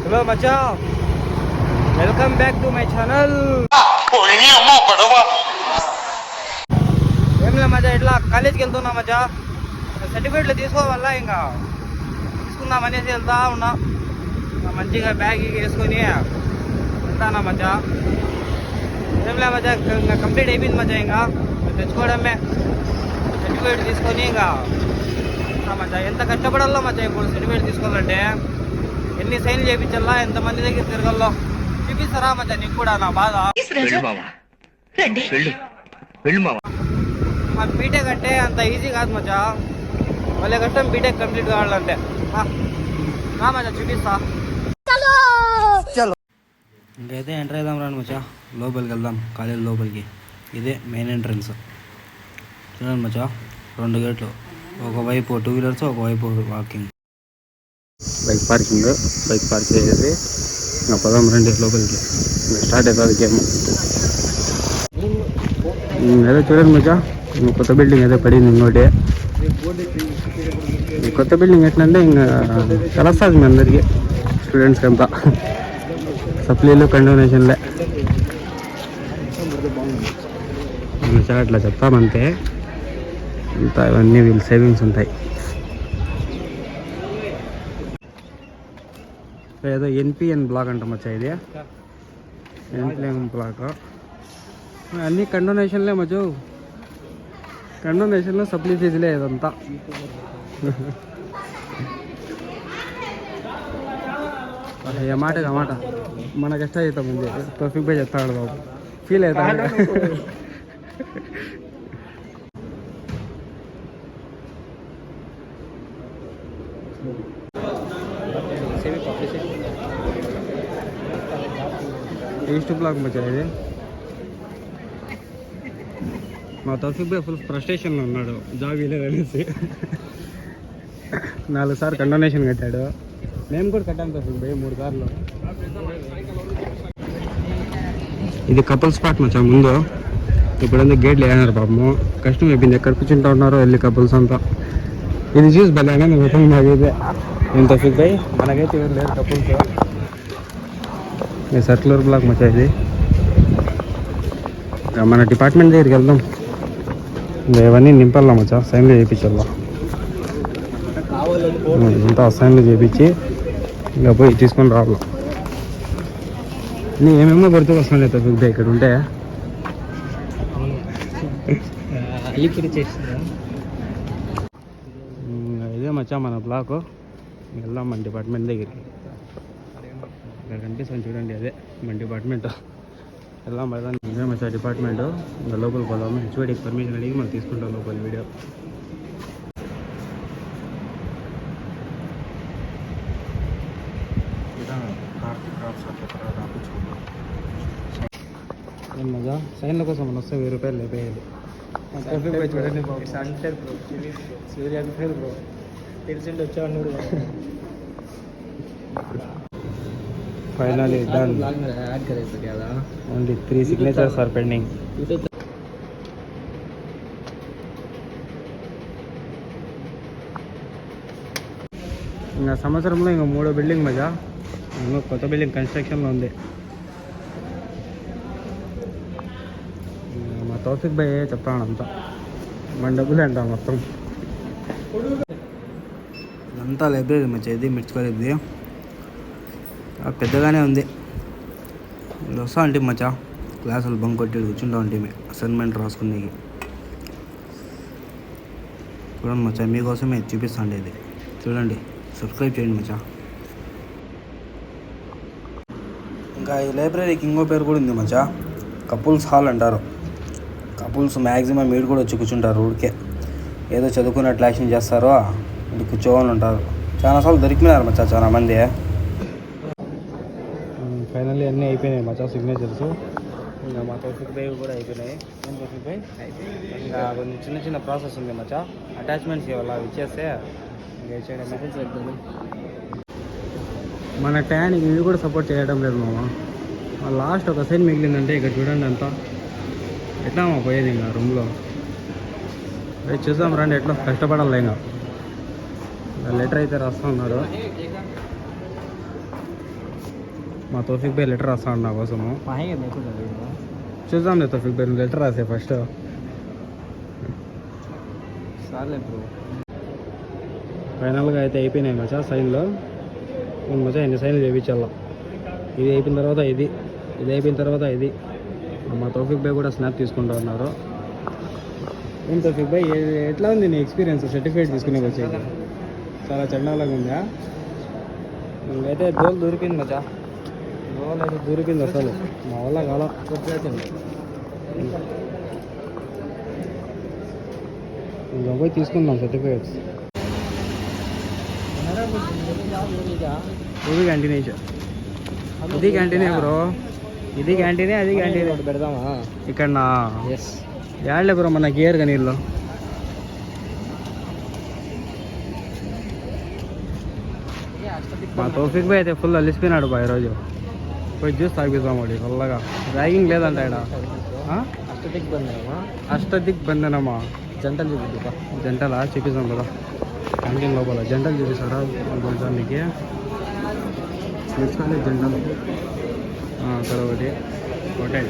Hello Maccha, welcome back to my channel. ఏం లే మచ్చా, ఇట్లా కాలేజ్కి వెళ్తున్నా మచ్చా. సర్టిఫికేట్లు తీసుకోవాలా, ఇంకా తీసుకుందాం అనేసి వెళ్తా ఉన్నా. మంచిగా బ్యాగ్ వేసుకొని వెళ్తానా మచ్చా. ఏం లే మచ్చా, ఇంకా కంప్లీట్ అయిపోయింది మచ్చా. ఇంకా తెచ్చుకోవడమే, సర్టిఫికేట్ తీసుకొని ఇంకా మచ్చా. ఎంత కష్టపడాలో మచ్చా ఇప్పుడు సర్టిఫికేట్ తీసుకోవాలంటే. ఎన్ని సైన్లు చేయించాలా, ఎంతమంది దగ్గర తిరగల్లో చూపిస్తారా మచ్చా నీకు కూడా నా బాధ. మా బీటెక్ అంటే అంత ఈజీ కాదు మచ్చా, వాళ్ళ కష్టం బీటెక్ కంప్లీట్ కావాలంటే. నా మచ్చా చూపిస్తా. చలో ఇంకైతే ఎంటర్ అవుదాం రాను మచ్చా, లోపలికి వెళ్దాం. కాలేజ్ లోపలికి ఇదే మెయిన్ ఎంట్రన్స్. చూడండి మచ్చా, 2 గేట్లు, ఒకవైపు 2 వీలర్స్, ఒకవైపు వాకింగ్. బైక్ పార్క్ చేసేసి ఇంకా పదం రండి లోపలికి. స్టార్ట్ అవుతుంది గేమ్. అదే చూడండి మచ్చా, కొత్త బిల్డింగ్ అదే పడింది ఇంకోటి. ఈ కొత్త బిల్డింగ్ ఎట్లంటే ఇంకా తెలుస్తుంది మీ అందరికీ, స్టూడెంట్స్కి అంతా. సప్లీలు కండోనేషన్లే మచ్చా, అట్లా చెప్తామంతే. అంతా ఇవన్నీ వీళ్ళు సేవింగ్స్ ఉంటాయి. ఏదో ఎన్పిఎన్ బ్లాక్ అంట మచ్చా, ఇది ఎన్పిఎన్ బ్లాక్. అన్నీ కండోనేషన్లే మచ్చో, కండోనేషన్లో సప్లీ ఫీజులే ఇదంతా. ఏ మాట మాట మనకు ఇష్టం అవుతాం ముందు తోఫిక్ పోయి చెప్తాడు బాబు, ఫీల్ అవుతాడు. ఈస్ట్ బ్లాక్ మచ్చా ఇది. మా తౌఫిక్ భాయ్ ఫుల్ ఫ్రస్ట్రేషన్లో ఉన్నాడు, జాబ్ ఇలేదు అనేసి. 4 సార్లు కండోనేషన్ కట్టాడు. మేము కూడా కట్టాము తౌఫిక్ భాయ్ 3 సార్లు. ఇది కపుల్ స్పాట్ మచ్చా ముందు. ఇప్పుడంతా గేట్లు వేయన్నారు పాపము, కష్టం అయిపోయింది. ఎక్కడ కూర్చుంటా ఉన్నారో వెళ్ళి కపుల్స్ అంతా. ఇది చూసి బలాగా నేను మొత్తం నాకైతే నేను తౌఫిక్ భాయ్ మనకైతే ఎవరు లేరు కపుల్స్. ఇది సర్క్యులర్ బ్లాక్ మచ్చా ఇది. మన డిపార్ట్మెంట్ దగ్గరికి వెళ్దాం. ఇంకా ఇవన్నీ నింపాలా మచ్చా, సైన్లు చేయించాలా. ఇంత సైన్లు చేయించి ఇంకా పోయి తీసుకొని రావాలి. నీ ఏమేమో గుర్తుకు వస్తాను లేదు ఇక్కడ ఉంటే. ఇదే మచ్చా మన బ్లాక్. వెళ్దాం మన డిపార్ట్మెంట్ దగ్గరికి. ఇక్కడ కనిపిస్తాను చూడండి, అదే మన డిపార్ట్మెంట్. వెళ్దాం వెళ్దాం. ఇదే మచ్చా డిపార్ట్మెంట్. ఇంకా లోపలికి పోదాము. హెచ్ఓడికి పర్మిషన్ అడిగి మనం తీసుకుంటాం లోపల వీడియో. మజా సైన్ల కోసం మనం వస్తే 1000 రూపాయలు లేపేయాలి. చూడండి బ్రో, తెలిసిండి వచ్చాడు. Finally done. Only 3 signatures are pending. ఇంకా సంవత్సరంలో ఇంకా 3వ బిల్డింగ్ మజా. ఇంకా కొత్త బిల్డింగ్ కన్స్ట్రక్షన్లో ఉంది. మా తౌఫిక్ భాయ్ చెప్తాను అంతా, మన డబ్బులే అంట మొత్తం. ఇదంతా లైబ్రరీ మచ్చా, ఇది మిర్చి లైబ్రరీ. పెద్దగానే ఉంది. వస్తా అంటే మచ్చా క్లాసులు బంక్ కొట్టి కూర్చుంటా ఉంటే అసైన్మెంట్ రాసుకునేకి. చూడండి మచ్చా, మీకోసమే చూపిస్తా అండి. ఇది చూడండి, సబ్స్క్రైబ్ చేయండి మచ్చా. ఇంకా ఈ లైబ్రరీకి ఇంకో పేరు కూడా ఉంది మచ్చా, కపుల్స్ హాల్ అంటారు. కపుల్స్ మ్యాక్సిమం మీరు కూడా వచ్చి కూర్చుంటారు. ఊరికే ఏదో చదువుకున్నట్లు యాక్షన్ చేస్తారో ఇది కూర్చోని ఉంటారు. చాలాసార్లు దొరికినారు మచ్చా చాలా మంది. ఫైనల్లీ అన్నీ అయిపోయినాయి మచ్చా సిగ్నేచర్స్. ఇంకా మా తౌఫిక్ భాయ్ కూడా అయిపోయినాయి. ఏం తౌఫిక్ భాయ్, ఇంకా కొన్ని చిన్న చిన్న ప్రాసెస్ ఉంది మచ్చా. అటాచ్మెంట్స్ ఇవ్వాలి, అవి ఇచ్చేస్తే ఇంకా మన ట్యాన్కి ఇవి కూడా సపోర్ట్ చేయడం లేదు మామ. లాస్ట్ ఒక సైన్ మిగిలిందంటే ఇక్కడ చూడండి అంతా. ఎట్లా మా పోయేది ఇంకా రూమ్లో. చూసాం రండి, ఎట్లా కష్టపడాలి. ఇంకా లెటర్ అయితే రాస్తూ ఉన్నారు. మా తోఫిక్ భాయ్ లెటర్ రాస్తాడు నా కోసము. చూద్దాంలే తోఫిక్ భాయ్, నువ్వు లెటర్ రాసే ఫస్ట్. ఫైనల్గా అయితే అయిపోయినాయి మచ్చా సైన్లో. మచ్చా ఎన్ని సైన్లు చేయించాల. ఇది అయిపోయిన తర్వాత ఇది అయిపోయిన తర్వాత ఇది. మా తోఫిక్ భాయ్ కూడా స్నాప్ తీసుకుంటూ ఉన్నారు. ఏం తోఫిక్ భాయ్, ఎట్లా ఉంది నీ ఎక్స్పీరియన్స్ సర్టిఫికేట్ తీసుకునే వచ్చేది? చాలా చండాలంగా ఉందా? ఇంకైతే గోల్ దొరికింది మచ్చా, గోల్ అయితే దొరికింది అసలు. మా వల్ల కాల ఇంకా పోయి తీసుకుందాం సర్టిఫికేట్స్. ఇది క్యాంటీన్, ఇది క్యాంటీనే బ్రో, ఇది క్యాంటీనే అది క్యాంటీన్. పెడదామా ఇక్కడ నా? ఎస్, యాడ్లే బ్రో మన గేర్ నీళ్ళు. మా తోఫిక్ భాయ్ అయితే ఫుల్ అలిసిపోయినాడు బా ఈరోజు. పోయి జ్యూస్ తాగిద్దాం వాడి వల్లగా. ర్యాగింగ్ లేదంట ఇక్కడ. అష్టదిక్ బంధనమా? జంటలు చూపిద్దా? జంటలా చూపిస్తాం కదా క్యాంటీన్ లోపల. జంటలు చూపిస్తారా కొంచెం మీకు? చూసుకోవాలి జంటలు. అక్కడ ఒకటి హోటల్.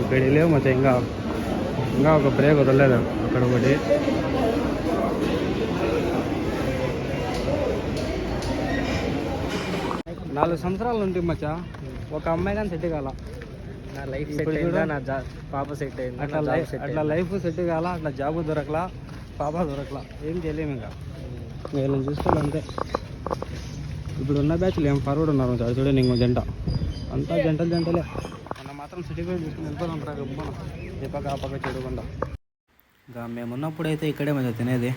ఇక్కడ లేవు మచ్చా, ఇంకా ఒక బ్రేక్ వదలలేదు. అక్కడ ఒకటి. నాలుగు సంవత్సరాలు ఉంటుంది మచ్చా, ఒక అమ్మాయి కానీ సెట్ కాల. నా లైఫ్ సెట్ అయిందా, నా పాప సెట్ అయింది. అట్లా లైఫ్ సెట్ కాల, అట్లా జాబ్ దొరకలా, పాప దొరకలా, ఏం చేయలేము. ఇంకా వీళ్ళని చూసుకోవాలంతే. ఇప్పుడు ఉన్న బ్యాచ్లు ఏం ఫార్వర్డ్ ఉన్నారు చూడండి, ఇంకో జంట అంతా జంటలే. మనం మాత్రం సర్టిఫికేట్ తీసుకుని వెళ్ళిపోదాం రా గమ్మున, దీపక ఆపక చూడకుండా. ఇంకా మేము ఉన్నప్పుడైతే ఇక్కడే మచ్చా తినేది.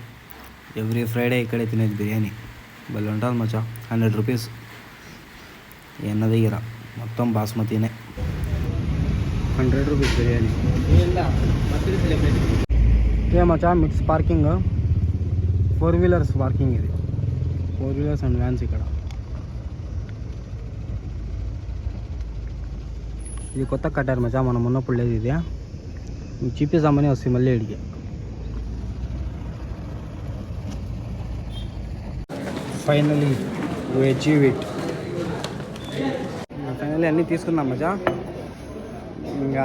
ఎవ్రీ ఫ్రైడే ఇక్కడే తినేది బిర్యానీ. భలే ఉంటుంది మచ్చా. 100 రూపీస్ ఎన్న దగ్గర మొత్తం బాస్మతినే. 100 రూపీస్ బిర్యానీ. మచ్చా మిక్స్ పార్కింగ్, 4 వీలర్స్ పార్కింగ్. ఇది 4 వీలర్స్ అండ్ వ్యాన్స్. ఇక్కడ ఇది కొత్త కట్టారు మచ్చా, మనం ఉన్నప్పుడు లేదు. ఇది చూపిస్తామని వస్తుంది మళ్ళీ ఇడికి. Finally we achieve it. Finally అన్నీ తీసుకున్నాం మచ్చా. ఇంకా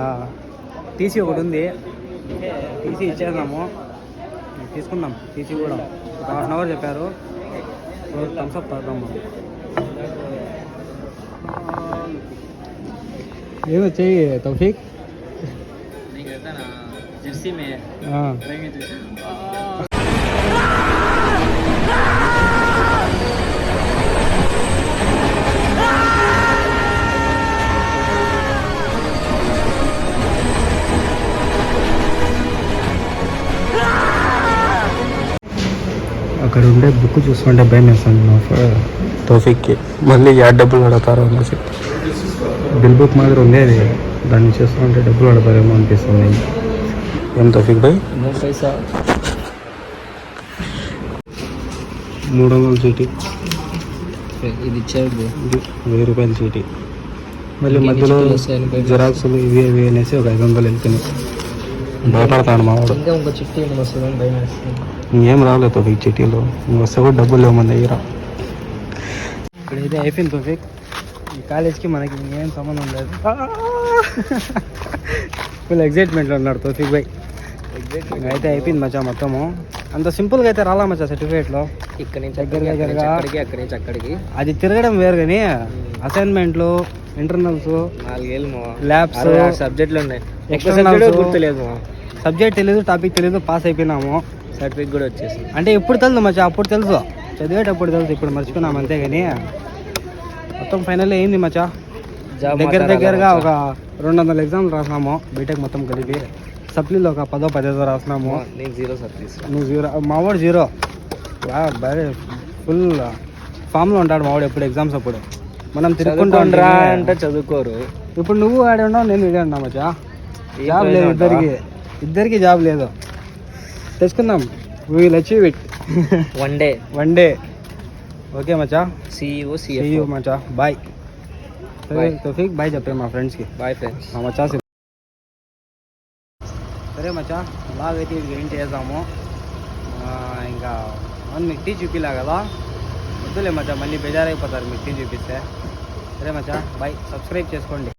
టీసీ ఒకటి ఉంది, టీసీ ఇచ్చేద్దాము. తీసుకుందాం టీసీ కూడా. ఒక 1/2 అవర్ చెప్పారు. థమ్స్అప్ తాగుతాం. ఏదో చెయ్యి తౌఫీక్. అక్కడ ఉండే బుక్ చూసుకుంటే భయం వేస్తాను తోఫిక్కి. మళ్ళీ యాడ్ డబ్బులు కడతారు అనేసి. బిల్ బుక్ మాదిరి ఉంది అది, దాన్ని చూసుకుంటే డబ్బులు కడతారేమో అనిపిస్తుంది. ఏం తోఫిక్ భాయ్? 300 చీటీ ఇది ఇచ్చాడు. 1000 రూపాయల చీటీ. మళ్ళీ మధ్యలో జిరాక్సులు ఇవి ఇవి అనేసి ఒక 500 వెళ్తున్నాయి. భయపడతాను మా వాడు. ఇంకేం రాలేదు తోఫిక్ చిటీలో. వస్తే కూడా డబ్బులు లేవు మన దగ్గర. ఇక్కడైతే అయిపోయింది తోఫిక్. ఈ కాలేజ్కి మనకి ఇంకేం సంబంధం లేదు. ఫుల్ ఎగ్జైట్మెంట్లో ఉన్నాడు తోఫిక్ భాయ్. అయితే అయిపోయింది మచ్చా మొత్తము. అంత సింపుల్గా అయితే రాలా మచ్చా సర్టిఫికేట్లో. ఇక్కడ నుంచి దగ్గరగా అక్కడికి అది తిరగడం వేరు, కానీ అసైన్మెంట్లు, ఇంటర్నల్స్, 4 ఏళ్ళు ల్యాబ్స్, సబ్జెక్టులు ఉన్నాయి. గుర్తులేదు, సబ్జెక్ట్ తెలియదు, టాపిక్ తెలియదు, పాస్ అయిపోయినాము. సర్టిఫికేట్ కూడా వచ్చేసి అంటే ఇప్పుడు తెలుసు మచ్చా. అప్పుడు తెలుసు, చదివేటప్పుడు తెలుసు, ఇప్పుడు మర్చిపోయినాము అంతే. కానీ మొత్తం ఫైనల్ అయింది మచ్చా. దగ్గరగా ఒక 200 ఎగ్జామ్లు రాసినాము బీటెక్ మొత్తం కలిపి. సప్లీలో ఒక 10-15 రాసినాము. నేను 0 సప్లీస్. నువ్వు 0? మావాడు 0. ఫుల్ ఫామ్లో ఉంటాడు మావాడు ఎప్పుడు ఎగ్జామ్స్ అప్పుడు. మనం తిరుగుకుంటా అంటే చదువుకోరు. ఇప్పుడు నువ్వు ఆడే ఉన్నావు, నేను ఇదే ఉన్నా మచ్చా. జాబ్ లేదు ఇద్దరికి జాబ్ లేదు. తెచ్చుకుందాం. We will achieve it one day. Okay మచ్చా. సీ యూ మచ్చా. బాయ్ తోఫిక్. బాయ్ చెప్పే మా ఫ్రెండ్స్కి. Bye friends. మా మచ్చా సరే మచ్చా, బ్లాగ్ అయితే ఇది ఏం చేద్దాము. ఇంకా మీకు టీ చూపిలా కదా, వద్దులే మచ్చా, మళ్ళీ బేజారైపోతారు మీకు చూపిస్తే. సరే మచ్చా, బాయ్. సబ్స్క్రైబ్ చేసుకోండి.